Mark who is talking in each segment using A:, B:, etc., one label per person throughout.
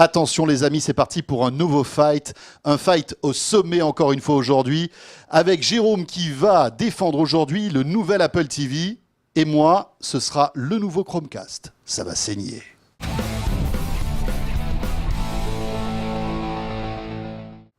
A: Attention les amis, c'est parti pour un nouveau fight. Un fight au sommet encore une fois aujourd'hui. Avec Jérôme qui va défendre aujourd'hui le nouvel Apple TV. Et moi, ce sera le nouveau Chromecast. Ça va saigner.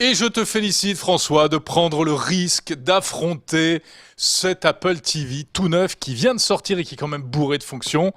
B: Et je te félicite François de prendre le risque d'affronter cet Apple TV tout neuf qui vient de sortir et qui est quand même bourré de fonctions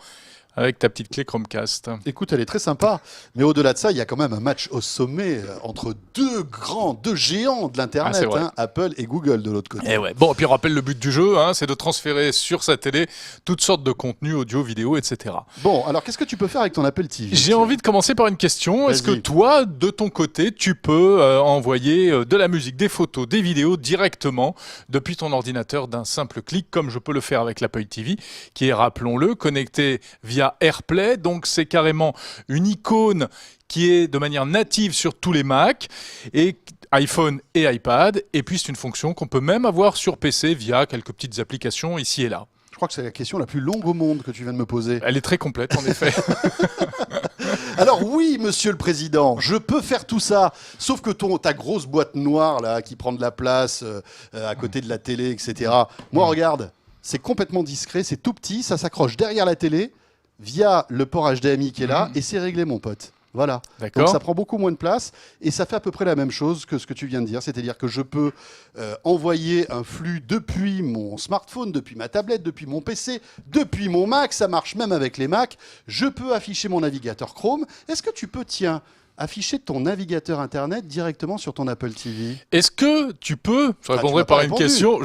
B: avec ta petite clé Chromecast.
A: Écoute, elle est très sympa, mais au-delà de ça, il y a quand même un match au sommet entre deux géants de l'Internet, Apple et Google de l'autre côté.
B: Et ouais. Bon, et puis on rappelle le but du jeu, c'est de transférer sur sa télé toutes sortes de contenus audio, vidéo, etc.
A: Bon, alors qu'est-ce que tu peux faire avec ton Apple TV ?
B: J'ai envie de commencer par une question. Est-ce que toi, de ton côté, tu peux envoyer de la musique, des photos, des vidéos directement depuis ton ordinateur d'un simple clic, comme je peux le faire avec l'Apple TV, qui est, rappelons-le, connecté via AirPlay, donc c'est carrément une icône qui est de manière native sur tous les Mac et iPhone et iPad, et puis c'est une fonction qu'on peut même avoir sur PC via quelques petites applications ici et là.
A: Je crois que c'est la question la plus longue au monde que tu viens de me poser.
B: Elle est très complète en effet.
A: Alors oui, monsieur le président, je peux faire tout ça, sauf que ta grosse boîte noire là, qui prend de la place à côté de la télé, etc. Moi, regarde, c'est complètement discret, c'est tout petit, ça s'accroche derrière la télé, via le port HDMI qui est là, et c'est réglé, mon pote. Voilà. Donc ça prend beaucoup moins de place et ça fait à peu près la même chose que ce que tu viens de dire. C'est-à-dire que je peux envoyer un flux depuis mon smartphone, depuis ma tablette, depuis mon PC, depuis mon Mac. Ça marche même avec les Mac. Je peux afficher mon navigateur Chrome. Est-ce que tu peux, afficher ton navigateur Internet directement sur ton Apple TV?
B: Est-ce que tu peux? Je répondrai par une question.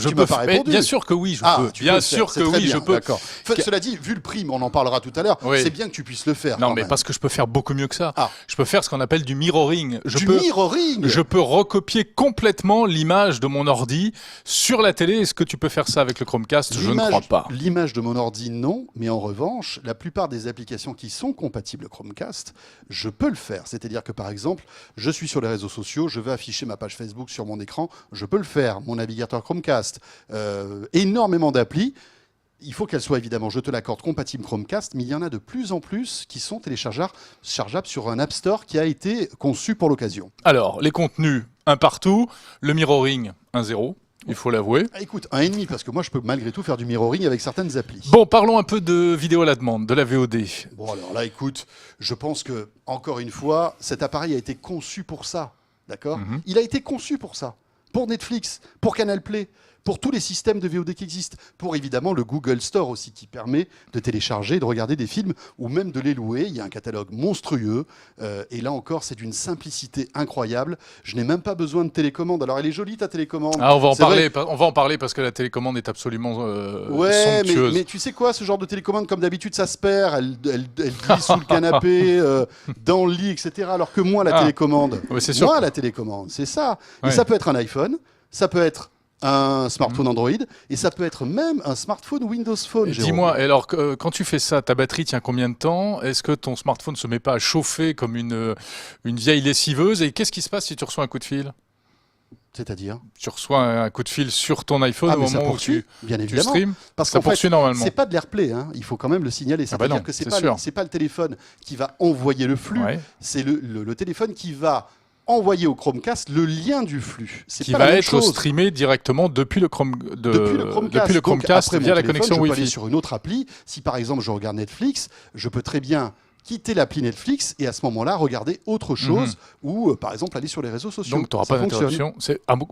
B: Bien sûr que oui, je peux. Bien sûr que oui, je peux.
A: D'accord. Cela dit, vu le prix, mais on en parlera tout à l'heure, c'est bien que tu puisses le faire.
B: Non, mais parce que je peux faire beaucoup mieux que ça. Je peux faire ce qu'on appelle du mirroring.
A: Mirroring.
B: Je peux recopier complètement l'image de mon ordi sur la télé. Est-ce que tu peux faire ça avec le Chromecast? Je ne crois pas.
A: L'image de mon ordi, non. Mais en revanche, la plupart des applications qui sont compatibles Chromecast, je peux le faire. C'est-à-dire que par exemple, je suis sur les réseaux sociaux, je veux afficher ma page Facebook sur mon écran, je peux le faire. Mon navigateur Chromecast, énormément d'applis. Il faut qu'elles soient évidemment, je te l'accorde, compatibles Chromecast, mais il y en a de plus en plus qui sont téléchargeables sur un App Store qui a été conçu pour l'occasion.
B: Alors, les contenus, un partout, le mirroring, 1-0. Il faut l'avouer.
A: Écoute, 1,5 parce que moi je peux malgré tout faire du mirroring avec certaines applis.
B: Bon, parlons un peu de vidéo à la demande, de la VOD.
A: Bon alors là écoute, je pense que, encore une fois, cet appareil a été conçu pour ça, d'accord ? Il a été conçu pour ça, pour Netflix, pour Canal+, pour tous les systèmes de VOD qui existent, pour évidemment le Google Store aussi qui permet de télécharger, de regarder des films ou même de les louer. Il y a un catalogue monstrueux et là encore c'est d'une simplicité incroyable. Je n'ai même pas besoin de télécommande. Alors elle est jolie ta télécommande.
B: Ah, on va en parler parce que la télécommande est absolument somptueuse.
A: Mais tu sais quoi, ce genre de télécommande comme d'habitude ça se perd, elle glisse sous le canapé, dans le lit, etc. Alors que moi la télécommande, la télécommande, c'est ça. Et ça peut être un iPhone, ça peut être un smartphone Android, et ça peut être même un smartphone Windows Phone.
B: Dis-moi, alors quand tu fais ça, ta batterie tient combien de temps? Est-ce que ton smartphone ne se met pas à chauffer comme une vieille lessiveuse? Et qu'est-ce qui se passe si tu reçois un coup de fil?
A: C'est-à-dire?
B: Tu reçois un coup de fil sur ton iPhone au moment où tu streams?
A: Parce qu'en fait, normalement. C'est pas de l'AirPlay, il faut quand même le signaler. C'est-à-dire que c'est pas le téléphone qui va envoyer le flux, c'est le téléphone qui va envoyer au Chromecast le lien du flux.
B: Qui va être streamé directement depuis le Chromecast via la connexion Wi-Fi.
A: Je peux aller sur une autre appli. Si par exemple je regarde Netflix, je peux très bien quitter l'appli Netflix et à ce moment-là regarder autre chose ou par exemple aller sur les réseaux sociaux.
B: Donc tu n'auras pas d'interruption.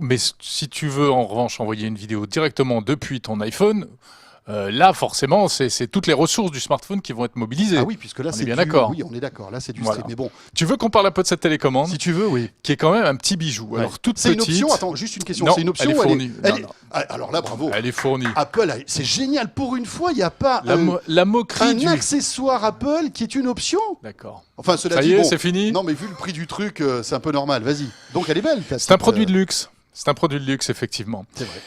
B: Mais si tu veux en revanche envoyer une vidéo directement depuis ton iPhone, là, forcément, c'est toutes les ressources du smartphone qui vont être mobilisées.
A: Ah oui, puisque là, c'est
B: bien d'accord.
A: Oui, on est d'accord. Là, c'est du stream. Mais bon.
B: Tu veux qu'on parle un peu de cette télécommande?
A: Si tu veux, oui.
B: Qui est quand même un petit bijou.
A: Ouais.
B: Alors, toute
A: c'est
B: petite.
A: C'est une option. Attends, juste une question.
B: Non,
A: c'est une option.
B: Elle est fournie.
A: Alors là, bravo.
B: Elle est fournie.
A: Apple, c'est génial. Pour une fois, il n'y a pas
B: la moquerie
A: un accessoire Apple qui est une option.
B: D'accord.
A: Enfin,
B: ça y est, c'est fini.
A: Non, mais vu le prix du truc, c'est un peu normal. Vas-y. Donc, elle est belle.
B: C'est un produit de luxe. C'est un produit de luxe, effectivement.
A: C'est vrai.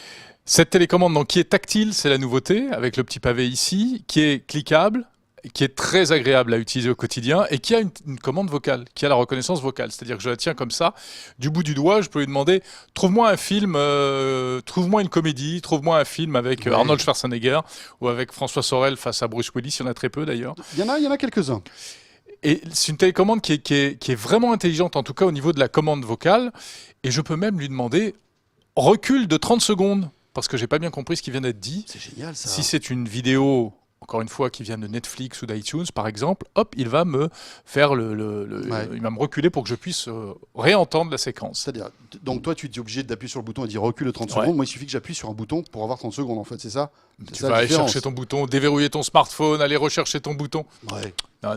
B: Cette télécommande, donc, qui est tactile, c'est la nouveauté, avec le petit pavé ici, qui est cliquable, qui est très agréable à utiliser au quotidien et qui a une commande vocale, qui a la reconnaissance vocale. C'est-à-dire que je la tiens comme ça, du bout du doigt, je peux lui demander « Trouve-moi un film, trouve-moi une comédie, trouve-moi un film avec Arnold Schwarzenegger ou avec François Sorel face à Bruce Willis, il y en a très peu d'ailleurs. »
A: Il y en a quelques-uns.
B: Et c'est une télécommande qui est vraiment intelligente, en tout cas au niveau de la commande vocale. Et je peux même lui demander recul de 30 secondes, parce que j'ai pas bien compris ce qui vient d'être dit.
A: C'est génial ça.
B: Si c'est une vidéo, encore une fois, qui vient de Netflix ou d'iTunes, par exemple, hop, il va me faire il va me reculer pour que je puisse réentendre la séquence.
A: C'est-à-dire, donc toi, tu es obligé d'appuyer sur le bouton et dire recule de 30 secondes. Moi, il suffit que j'appuie sur un bouton pour avoir 30 secondes, en fait, c'est ça?
B: Tu vas aller chercher ton bouton, déverrouiller ton smartphone, aller rechercher ton bouton.
A: Ouais.
B: Non.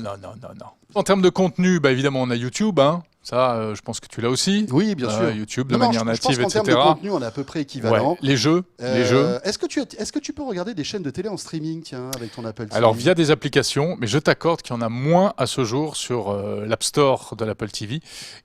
B: En termes de contenu, bah, évidemment, on a YouTube, hein. Ça, je pense que tu l'as aussi.
A: Oui, bien sûr.
B: YouTube de manière native,
A: je pense qu'en
B: etc.
A: termes de contenu, on est à peu près équivalent.
B: Ouais. Les jeux.
A: Est-ce que tu peux regarder des chaînes de télé en streaming, tiens, avec ton Apple TV?
B: Alors, via des applications, mais je t'accorde qu'il y en a moins à ce jour sur l'App Store de l'Apple TV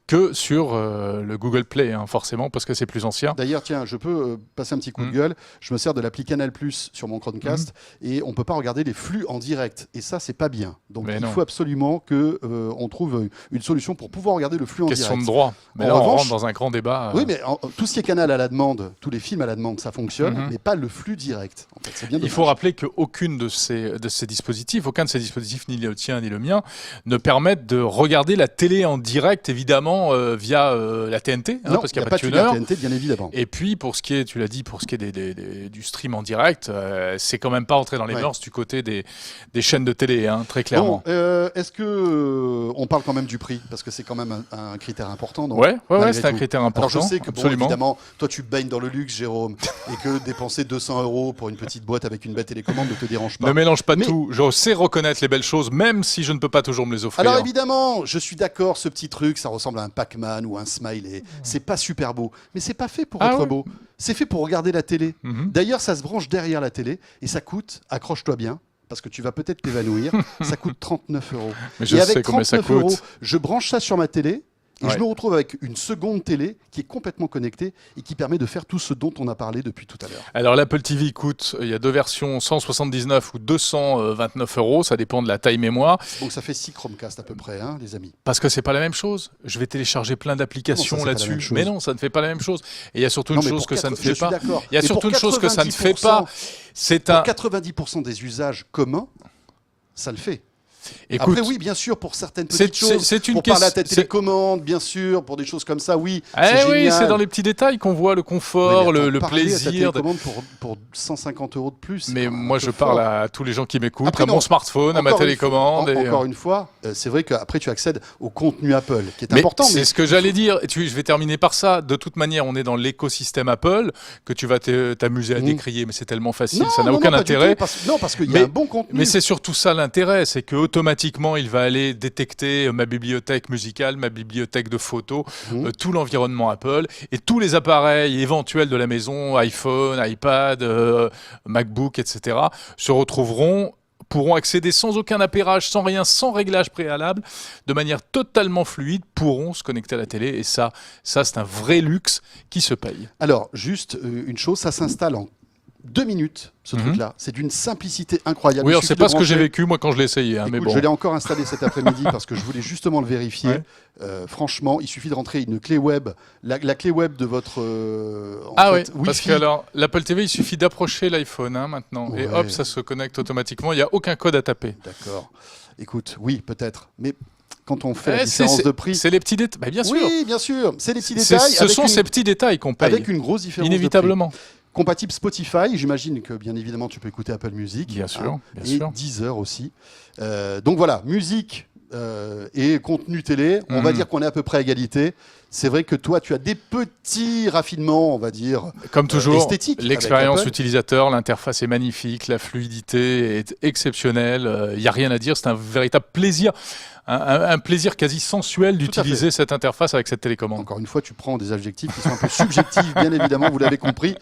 B: que sur le Google Play, hein, forcément, parce que c'est plus ancien.
A: D'ailleurs, tiens, je peux passer un petit coup de gueule. Je me sers de l'appli Canal+ sur mon Chromecast et on peut pas regarder les flux en direct. Et ça, c'est pas bien. Donc, il faut absolument que on trouve une solution pour pouvoir regarder le flux en direct.
B: Question de droit. Mais là, on rentre dans un grand débat.
A: Oui, mais tout ce qui est canal à la demande, tous les films à la demande, ça fonctionne, mais pas le flux direct. En fait, c'est bien dommage.
B: Il faut rappeler qu'aucun de ces dispositifs, ni le tien ni le mien, ne permettent de regarder la télé en direct, évidemment, via la TNT, hein, parce qu'il n'y a pas de tuner.
A: La TNT, bien évidemment.
B: Et puis, pour ce qui est, tu l'as dit, pour ce qui est du stream en direct, c'est quand même pas entré dans les mœurs du côté des chaînes de télé, hein, très clairement.
A: Bon, est-ce que on parle quand même du prix, parce que c'est quand même un critère important. Donc,
B: ouais, c'est un critère important.
A: Alors je sais que évidemment, toi tu baignes dans le luxe, Jérôme, et que dépenser 200 € pour une petite boîte avec une belle télécommande ne te dérange pas.
B: Ne mélange pas tout. Je sais reconnaître les belles choses, même si je ne peux pas toujours me les offrir.
A: Alors évidemment, je suis d'accord, ce petit truc, ça ressemble à un Pac-Man ou un Smiley. C'est pas super beau, mais c'est pas fait pour être beau. C'est fait pour regarder la télé. D'ailleurs, ça se branche derrière la télé et ça coûte, accroche-toi bien, parce que tu vas peut-être t'évanouir, ça coûte 39 €.
B: Mais je sais combien ça coûte.
A: Je branche ça sur ma télé. Et je me retrouve avec une seconde télé qui est complètement connectée et qui permet de faire tout ce dont on a parlé depuis tout à l'heure.
B: Alors l'Apple TV coûte, il y a deux versions, 179 ou 229 €, ça dépend de la taille mémoire.
A: Donc ça fait 6 Chromecast à peu près, hein, les amis.
B: Parce que c'est pas la même chose. Je vais télécharger plein d'applications là-dessus. Mais non, ça ne fait pas la même chose. Et il y a surtout une chose que ça ne fait pas. Il y a surtout une chose que ça ne fait pas.
A: C'est un 90% des usages communs, ça le fait.
B: Écoute,
A: après, oui, bien sûr, pour certaines petites choses, pour parler à ta télécommande, bien sûr, pour des choses comme ça, oui, c'est génial.
B: C'est dans les petits détails qu'on voit le confort, le plaisir.
A: À ta télécommande pour 150 € de plus.
B: Mais moi, je parle à tous les gens qui m'écoutent, à mon smartphone, à ma télécommande.
A: Encore une fois, c'est vrai qu'après, tu accèdes au contenu Apple, qui est important.
B: C'est ce que j'allais dire. Je vais terminer par ça. De toute manière, on est dans l'écosystème Apple, que tu vas t'amuser à décrier, mais c'est tellement facile, ça n'a aucun intérêt.
A: Non, parce qu'il y a un bon contenu.
B: Mais c'est surtout ça l'intérêt, c'est que automatiquement, il va aller détecter ma bibliothèque musicale, ma bibliothèque de photos, tout l'environnement Apple et tous les appareils éventuels de la maison, iPhone, iPad, MacBook, etc., pourront accéder sans aucun appairage, sans rien, sans réglage préalable, de manière totalement fluide, pourront se connecter à la télé. Et ça c'est un vrai luxe qui se paye.
A: Alors, juste une chose, ça s'installe en 2 minutes, ce truc-là. C'est d'une simplicité incroyable.
B: Oui, alors c'est pas ce que j'ai vécu, moi, quand je l'ai essayé. Hein, mais bon.
A: Je l'ai encore installé cet après-midi parce que je voulais justement le vérifier. Franchement, il suffit de rentrer une clé web, la clé web de votre
B: parce que alors, l'Apple TV, il suffit d'approcher l'iPhone maintenant. Et hop, ça se connecte automatiquement. Il n'y a aucun code à taper.
A: D'accord. Écoute, oui, peut-être. Mais quand on fait la différence de prix...
B: C'est les petits détails. Bah, bien sûr.
A: Oui, bien sûr. C'est les petits détails.
B: Ce sont ces petits détails qu'on paye.
A: Avec une grosse différence
B: inévitablement.
A: de prix. Compatible Spotify, j'imagine que bien évidemment tu peux écouter Apple Music.
B: Bien sûr.
A: Et Deezer aussi. Donc voilà, musique et contenu télé, on va dire qu'on est à peu près à égalité. C'est vrai que toi, tu as des petits raffinements, on va dire,
B: comme toujours,
A: esthétiques.
B: L'expérience utilisateur, l'interface est magnifique, la fluidité est exceptionnelle. Il n'y a rien à dire, c'est un véritable plaisir. Un plaisir quasi sensuel d'utiliser cette interface avec cette télécommande.
A: Encore une fois, tu prends des adjectifs qui sont un peu subjectifs, bien évidemment, vous l'avez compris.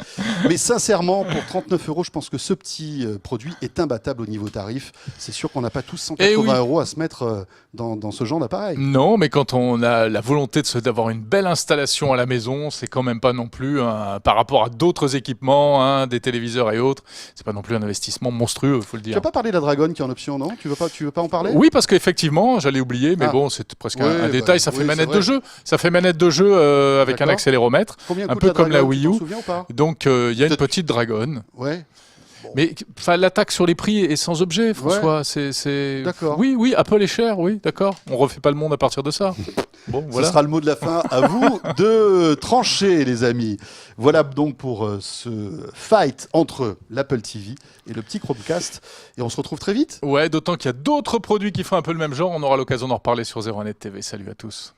A: Mais sincèrement, pour 39 €, je pense que ce petit produit est imbattable au niveau tarif. C'est sûr qu'on n'a pas tous 180 € à se mettre dans ce genre d'appareil.
B: Non, mais quand on a la volonté d'avoir une belle installation à la maison, c'est quand même pas non plus, par rapport à d'autres équipements, des téléviseurs et autres, c'est pas non plus un investissement monstrueux, il faut le dire.
A: Tu n'as pas parlé de la Dragon qui est en option, non? Tu veux pas en parler?
B: Oui, parce qu'effectivement, j'allais oublier, mais bon, c'est presque un détail. Ça fait manette de jeu. Ça fait manette de jeu avec un accéléromètre, un peu comme la Wii U. Donc il y a une petite Dragon.
A: Ouais.
B: Mais l'attaque sur les prix est sans objet, François.
A: D'accord.
B: Oui, Apple est cher, oui, d'accord. On refait pas le monde à partir de ça. Bon, voilà.
A: Ce sera le mot de la fin. À vous de trancher, les amis. Voilà donc pour ce fight entre l'Apple TV et le petit Chromecast. Et on se retrouve très vite.
B: Ouais, d'autant qu'il y a d'autres produits qui font un peu le même genre. On aura l'occasion d'en reparler sur 01net TV. Salut à tous.